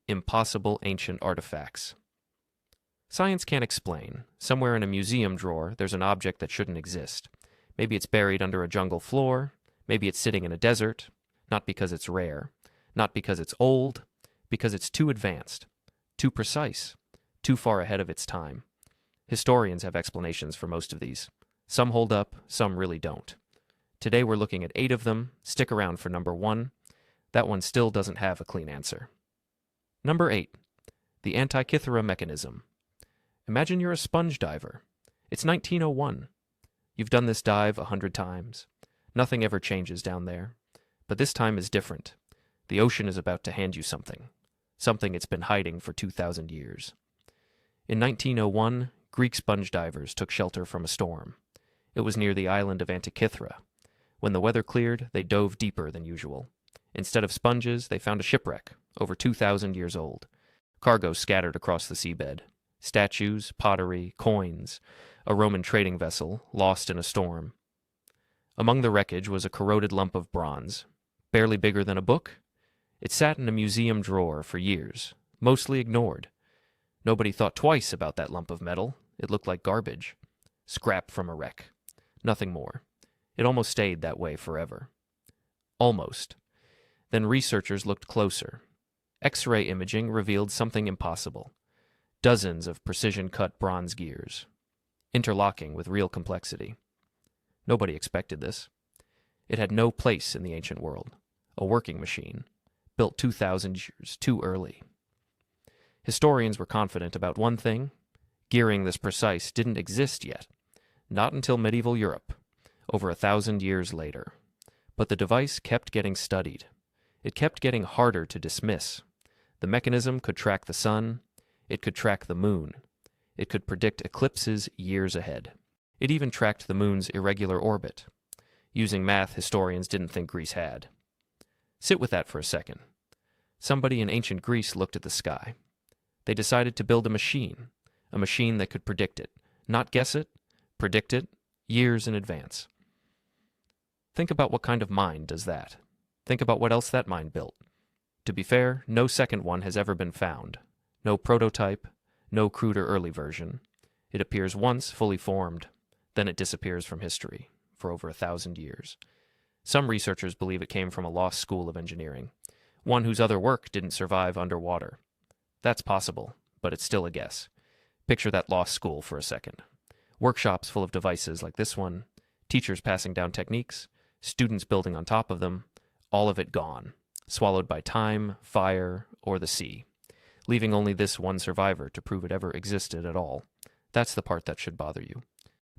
impossible ancient artifacts. Science can't explain. Somewhere in a museum drawer, there's an object that shouldn't exist. Maybe it's buried under a jungle floor. Maybe it's sitting in a desert. Not because it's rare. Not because it's old. Because it's too advanced. Too precise. Too far ahead of its time. Historians have explanations for most of these. Some hold up, some really don't. Today we're looking at 8 of them. Stick around for number 1. That one still doesn't have a clean answer. Number 8. The Antikythera Mechanism. Imagine you're a sponge diver. It's 1901. You've done this dive 100 times. Nothing ever changes down there. But this time is different. The ocean is about to hand you something. Something it's been hiding for 2,000 years. In 1901, Greek sponge divers took shelter from a storm. It was near the island of Antikythera. When the weather cleared, they dove deeper than usual. Instead of sponges, they found a shipwreck, over 2,000 years old. Cargo scattered across the seabed. Statues, pottery, coins, a Roman trading vessel, lost in a storm. Among the wreckage was a corroded lump of bronze, barely bigger than a book. It sat in a museum drawer for years, mostly ignored. Nobody thought twice about that lump of metal. It looked like garbage. Scrap from a wreck. Nothing more. It almost stayed that way forever. Almost. Then researchers looked closer. X-ray imaging revealed something impossible. Dozens of precision-cut bronze gears, interlocking with real complexity. Nobody expected this. It had no place in the ancient world. A working machine, built 2,000 years too early. Historians were confident about one thing. Gearing this precise didn't exist yet. Not until medieval Europe, over 1,000 years later. But the device kept getting studied. It kept getting harder to dismiss. The mechanism could track the sun. It could track the moon. It could predict eclipses years ahead. It even tracked the moon's irregular orbit, using math historians didn't think Greece had. Sit with that for a second. Somebody in ancient Greece looked at the sky. They decided to build a machine that could predict it, not guess it, predict it, years in advance. Think about what kind of mind does that. Think about what else that mind built. To be fair, no second one has ever been found. No prototype, no cruder early version. It appears once fully formed, then it disappears from history for over 1,000 years. Some researchers believe it came from a lost school of engineering, one whose other work didn't survive underwater. That's possible, but it's still a guess. Picture that lost school for a second. Workshops full of devices like this one, teachers passing down techniques, students building on top of them, all of it gone, swallowed by time, fire, or the sea, leaving only this one survivor to prove it ever existed at all. That's the part that should bother you.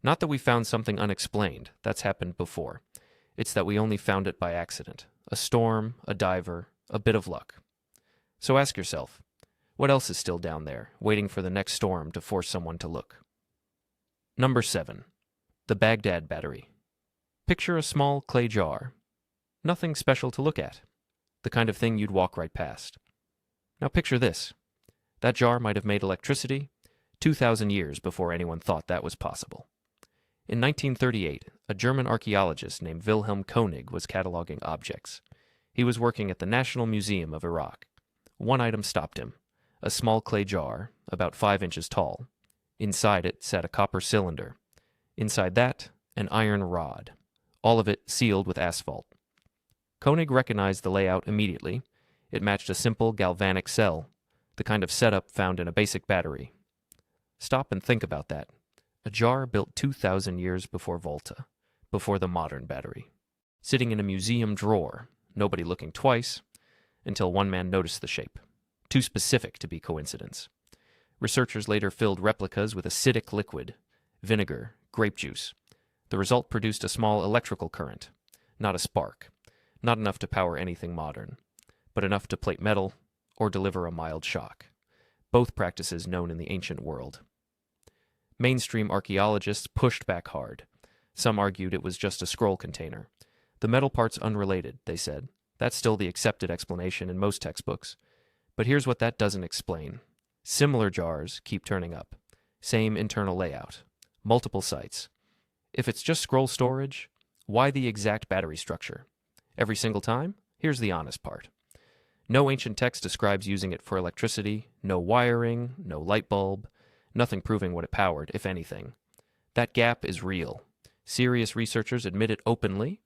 Not that we found something unexplained. That's happened before. It's that we only found it by accident. A storm, a diver, a bit of luck. So ask yourself, what else is still down there, waiting for the next storm to force someone to look? Number 7. The Baghdad Battery. Picture a small clay jar. Nothing special to look at. The kind of thing you'd walk right past. Now picture this. That jar might have made electricity 2,000 years before anyone thought that was possible. In 1938, a German archaeologist named Wilhelm Koenig was cataloging objects. He was working at the National Museum of Iraq. One item stopped him. A small clay jar, about 5 inches tall. Inside it sat a copper cylinder. Inside that, an iron rod. All of it sealed with asphalt. Koenig recognized the layout immediately. It matched a simple galvanic cell, the kind of setup found in a basic battery. Stop and think about that. A jar built 2,000 years before Volta, before the modern battery. Sitting in a museum drawer, nobody looking twice, until one man noticed the shape. Too specific to be coincidence. Researchers later filled replicas with acidic liquid, vinegar, grape juice. The result produced a small electrical current, not a spark, not enough to power anything modern, but enough to plate metal or deliver a mild shock. Both practices known in the ancient world. Mainstream archaeologists pushed back hard. Some argued it was just a scroll container. The metal part's unrelated, they said. That's still the accepted explanation in most textbooks. But here's what that doesn't explain. Similar jars keep turning up. Same internal layout. Multiple sites. If it's just scroll storage, why the exact battery structure? Every single time? Here's the honest part. No ancient text describes using it for electricity, no wiring, no light bulb, nothing proving what it powered, if anything. That gap is real. Serious researchers admit it openly,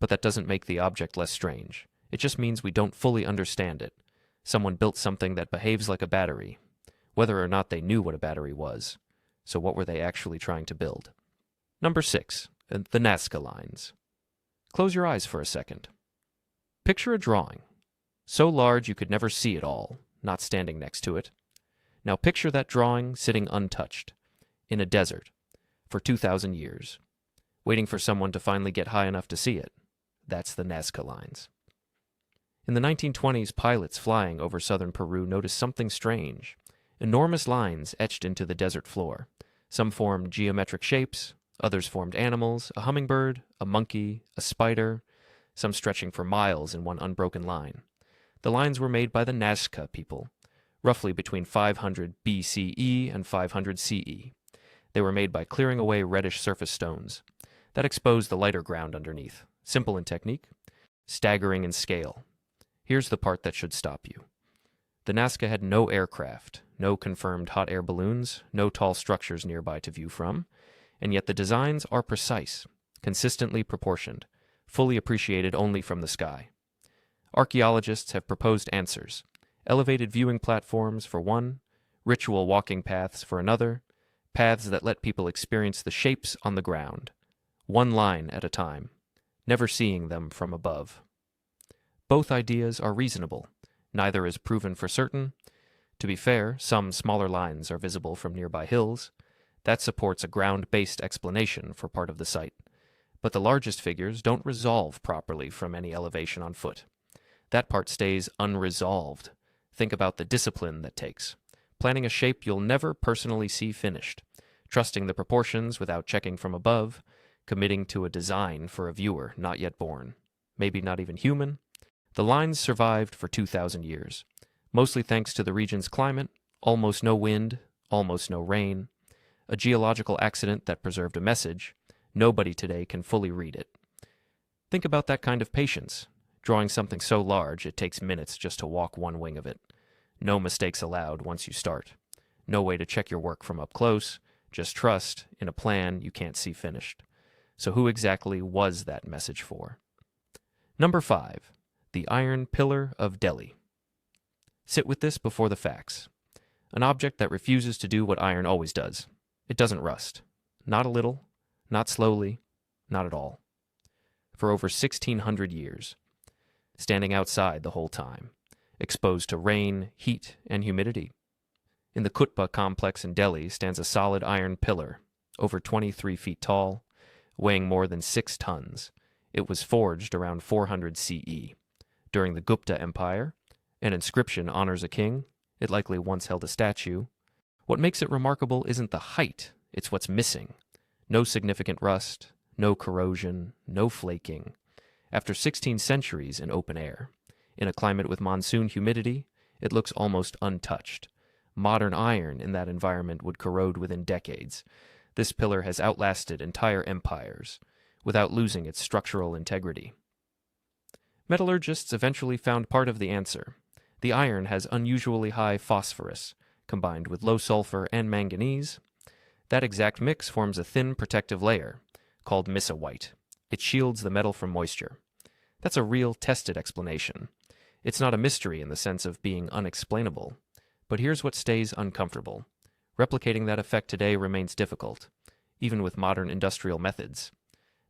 but that doesn't make the object less strange. It just means we don't fully understand it. Someone built something that behaves like a battery, whether or not they knew what a battery was. So what were they actually trying to build? Number 6, the Nazca Lines. Close your eyes for a second. Picture a drawing, so large you could never see it all, not standing next to it. Now picture that drawing sitting untouched, in a desert, for 2,000 years, waiting for someone to finally get high enough to see it. That's the Nazca Lines. In the 1920s, pilots flying over southern Peru noticed something strange. Enormous lines etched into the desert floor. Some formed geometric shapes, others formed animals, a hummingbird, a monkey, a spider, some stretching for miles in one unbroken line. The lines were made by the Nazca people, roughly between 500 BCE and 500 CE. They were made by clearing away reddish surface stones. That exposed the lighter ground underneath. Simple in technique, staggering in scale. Here's the part that should stop you. The Nazca had no aircraft, no confirmed hot air balloons, no tall structures nearby to view from, and yet the designs are precise, consistently proportioned, fully appreciated only from the sky. Archaeologists have proposed answers: elevated viewing platforms for one, ritual walking paths for another, paths that let people experience the shapes on the ground, one line at a time, never seeing them from above. Both ideas are reasonable. Neither is proven for certain. To be fair, some smaller lines are visible from nearby hills. That supports a ground-based explanation for part of the site. But the largest figures don't resolve properly from any elevation on foot. That part stays unresolved. Think about the discipline that takes. Planning a shape you'll never personally see finished. Trusting the proportions without checking from above. Committing to a design for a viewer not yet born. Maybe not even human. The lines survived for 2,000 years, mostly thanks to the region's climate, almost no wind, almost no rain, a geological accident that preserved a message. Nobody today can fully read it. Think about that kind of patience, drawing something so large it takes minutes just to walk one wing of it. No mistakes allowed once you start. No way to check your work from up close, just trust in a plan you can't see finished. So who exactly was that message for? Number 5. The Iron Pillar of Delhi. Sit with this before the facts. An object that refuses to do what iron always does. It doesn't rust. Not a little, not slowly, not at all. For over 1,600 years. Standing outside the whole time. Exposed to rain, heat, and humidity. In the Qutb complex in Delhi stands a solid iron pillar, over 23 feet tall, weighing more than 6 tons. It was forged around 400 CE. During the Gupta Empire, an inscription honors a king. It likely once held a statue. What makes it remarkable isn't the height, it's what's missing. No significant rust, no corrosion, no flaking. After 16 centuries in open air, in a climate with monsoon humidity, it looks almost untouched. Modern iron in that environment would corrode within decades. This pillar has outlasted entire empires, without losing its structural integrity. Metallurgists eventually found part of the answer. The iron has unusually high phosphorus, combined with low sulfur and manganese. That exact mix forms a thin protective layer, called Mesa white. It shields the metal from moisture. That's a real tested explanation. It's not a mystery in the sense of being unexplainable. But here's what stays uncomfortable. Replicating that effect today remains difficult, even with modern industrial methods.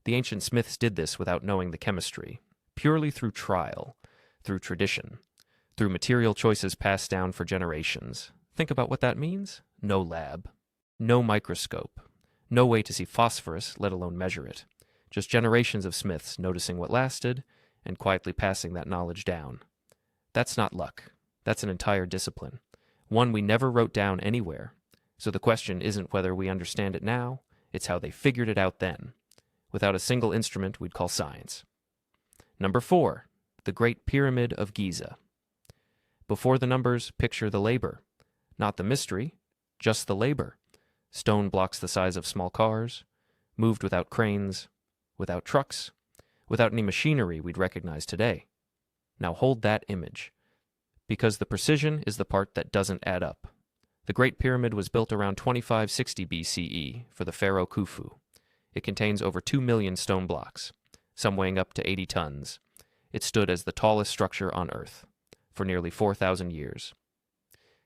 The ancient smiths did this without knowing the chemistry. Purely through trial, through tradition, through material choices passed down for generations. Think about what that means? No lab, no microscope, no way to see phosphorus, let alone measure it. Just generations of smiths noticing what lasted and quietly passing that knowledge down. That's not luck. That's an entire discipline, one we never wrote down anywhere. So the question isn't whether we understand it now, it's how they figured it out then. Without a single instrument we'd call science. Number 4, the Great Pyramid of Giza. Before the numbers, picture the labor. Not the mystery, just the labor. Stone blocks the size of small cars, moved without cranes, without trucks, without any machinery we'd recognize today. Now hold that image. Because the precision is the part that doesn't add up. The Great Pyramid was built around 2560 BCE for the pharaoh Khufu. It contains over 2 million stone blocks, some weighing up to 80 tons. It stood as the tallest structure on Earth for nearly 4,000 years.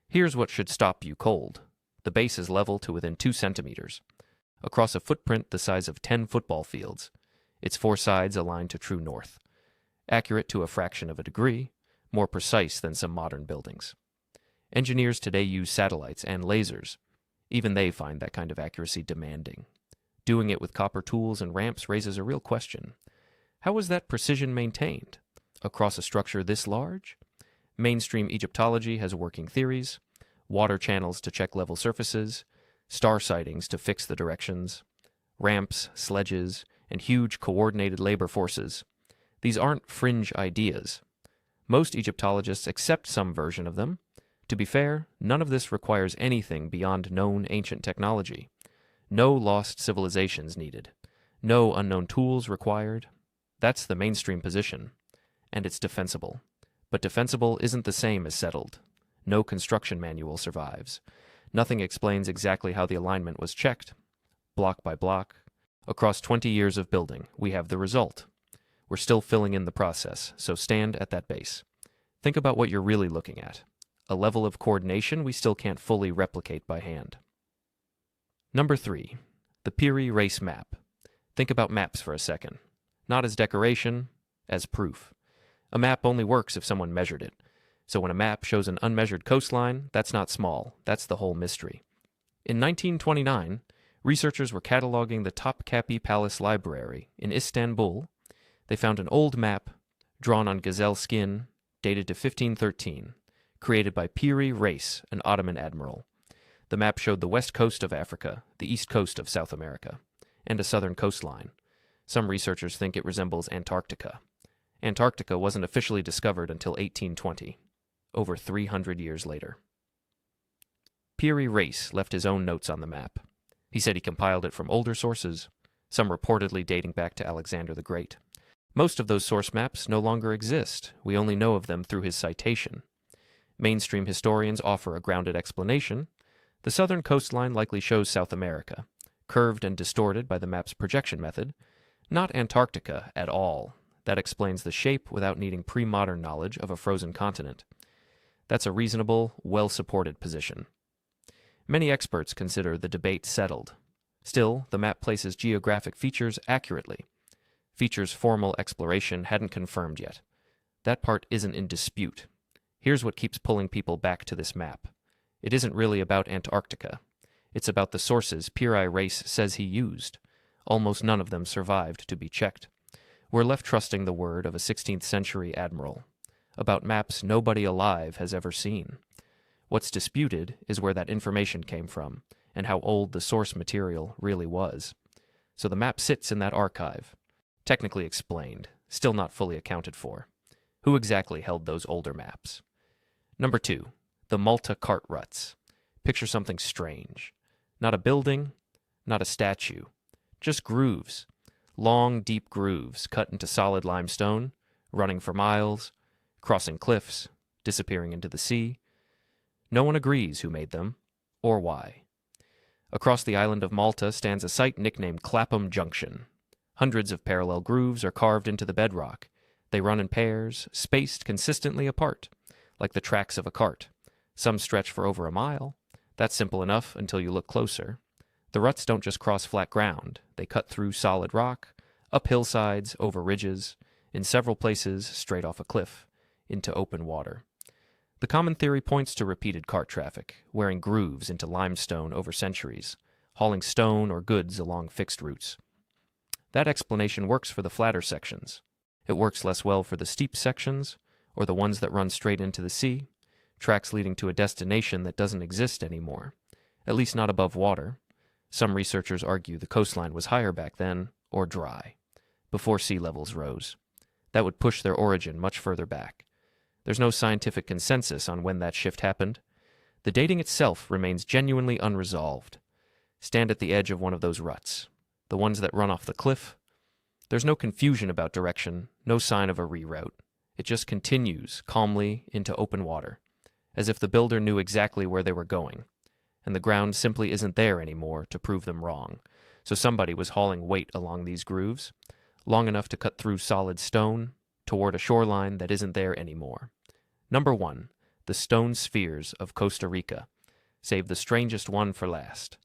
Here's what should stop you cold. The base is level to within 2 centimeters. Across a footprint the size of 10 football fields, its 4 sides aligned to true north. Accurate to a fraction of a degree, more precise than some modern buildings. Engineers today use satellites and lasers. Even they find that kind of accuracy demanding. Doing it with copper tools and ramps raises a real question. How was that precision maintained? Across a structure this large? Mainstream Egyptology has working theories, water channels to check level surfaces, star sightings to fix the directions, ramps, sledges, and huge coordinated labor forces. These aren't fringe ideas. Most Egyptologists accept some version of them. To be fair, none of this requires anything beyond known ancient technology. No lost civilizations needed. No unknown tools required. That's the mainstream position. And it's defensible. But defensible isn't the same as settled. No construction manual survives. Nothing explains exactly how the alignment was checked. Block by block. Across 20 years of building, we have the result. We're still filling in the process, so stand at that base. Think about what you're really looking at. A level of coordination we still can't fully replicate by hand. Number 3. The Piri Reis Map. Think about maps for a second. Not as decoration, as proof. A map only works if someone measured it. So when a map shows an unmeasured coastline, that's not small. That's the whole mystery. In 1929, researchers were cataloging the Topkapi Palace Library in Istanbul. They found an old map, drawn on gazelle skin, dated to 1513, created by Piri Reis, an Ottoman admiral. The map showed the west coast of Africa, the east coast of South America, and a southern coastline. Some researchers think it resembles Antarctica. Antarctica wasn't officially discovered until 1820, over 300 years later. Piri Reis left his own notes on the map. He said he compiled it from older sources, some reportedly dating back to Alexander the Great. Most of those source maps no longer exist. We only know of them through his citation. Mainstream historians offer a grounded explanation. The southern coastline likely shows South America, curved and distorted by the map's projection method, not Antarctica at all. That explains the shape without needing pre-modern knowledge of a frozen continent. That's a reasonable, well-supported position. Many experts consider the debate settled. Still, the map places geographic features accurately. Features formal exploration hadn't confirmed yet. That part isn't in dispute. Here's what keeps pulling people back to this map. It isn't really about Antarctica. It's about the sources Piri Reis says he used. Almost none of them survived to be checked. We're left trusting the word of a 16th century admiral, about maps nobody alive has ever seen. What's disputed is where that information came from, and how old the source material really was. So the map sits in that archive, technically explained, still not fully accounted for. Who exactly held those older maps? Number 2, the Malta cart ruts. Picture something strange. Not a building, not a statue, just grooves. Long, deep grooves cut into solid limestone, running for miles, crossing cliffs, disappearing into the sea. No one agrees who made them, or why. Across the island of Malta stands a site nicknamed Clapham Junction. Hundreds of parallel grooves are carved into the bedrock. They run in pairs, spaced consistently apart, like the tracks of a cart. Some stretch for over a mile. That's simple enough until you look closer. The ruts don't just cross flat ground. They cut through solid rock, up hillsides, over ridges, in several places straight off a cliff, into open water. The common theory points to repeated cart traffic, wearing grooves into limestone over centuries, hauling stone or goods along fixed routes. That explanation works for the flatter sections. It works less well for the steep sections, or the ones that run straight into the sea, tracks leading to a destination that doesn't exist anymore, at least not above water. Some researchers argue the coastline was higher back then, or dry, before sea levels rose. That would push their origin much further back. There's no scientific consensus on when that shift happened. The dating itself remains genuinely unresolved. Stand at the edge of one of those ruts, the ones that run off the cliff. There's no confusion about direction, no sign of a reroute. It just continues calmly into open water, as if the builder knew exactly where they were going, and the ground simply isn't there anymore to prove them wrong. So somebody was hauling weight along these grooves, long enough to cut through solid stone toward a shoreline that isn't there anymore. Number 1, the stone spheres of Costa Rica. Save the strangest one for last.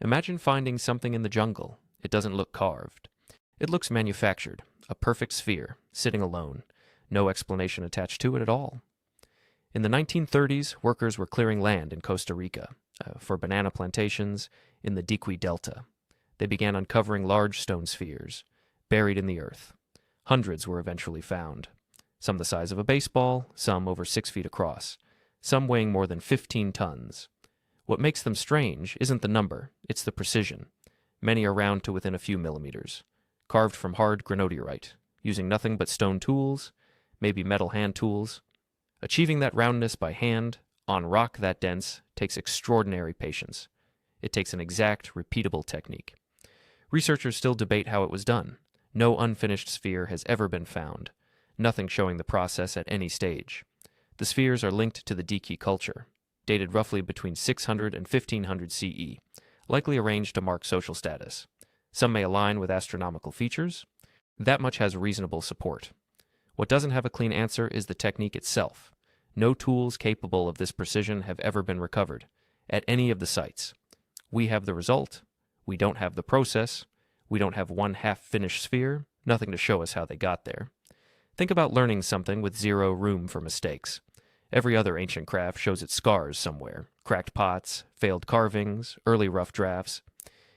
Imagine finding something in the jungle. It doesn't look carved. It looks manufactured, a perfect sphere, sitting alone. No explanation attached to it at all. In the 1930s, workers were clearing land in Costa Rica for banana plantations in the Diqui Delta. They began uncovering large stone spheres, buried in the earth. Hundreds were eventually found, some the size of a baseball, some over 6 feet across, some weighing more than 15 tons. What makes them strange isn't the number, it's the precision. Many are round to within a few millimeters, carved from hard granodiorite, using nothing but stone tools, maybe metal hand tools. Achieving that roundness by hand, on rock that dense, takes extraordinary patience. It takes an exact, repeatable technique. Researchers still debate how it was done. No unfinished sphere has ever been found, nothing showing the process at any stage. The spheres are linked to the Diqui culture, dated roughly between 600 and 1500 CE, likely arranged to mark social status. Some may align with astronomical features. That much has reasonable support. What doesn't have a clean answer is the technique itself. No tools capable of this precision have ever been recovered, at any of the sites. We have the result. We don't have the process. We don't have one half-finished sphere, nothing to show us how they got there. Think about learning something with zero room for mistakes. Every other ancient craft shows its scars somewhere. Cracked pots, failed carvings, early rough drafts.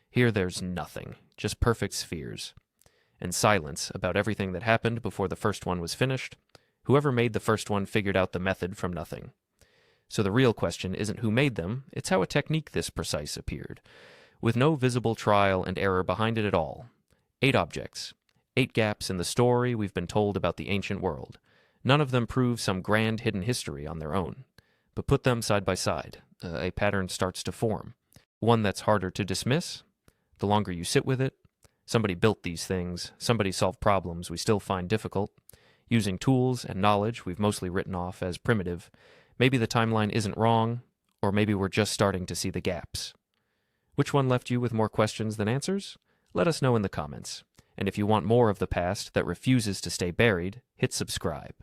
Here there's nothing, just perfect spheres. And silence about everything that happened before the first one was finished. Whoever made the first one figured out the method from nothing. So the real question isn't who made them, it's how a technique this precise appeared, with no visible trial and error behind it at all. 8 objects, 8 gaps in the story we've been told about the ancient world. None of them prove some grand hidden history on their own. But put them side by side, a pattern starts to form. One that's harder to dismiss, the longer you sit with it. Somebody built these things, somebody solved problems we still find difficult. Using tools and knowledge we've mostly written off as primitive, maybe the timeline isn't wrong, or maybe we're just starting to see the gaps. Which one left you with more questions than answers? Let us know in the comments. And if you want more of the past that refuses to stay buried, hit subscribe.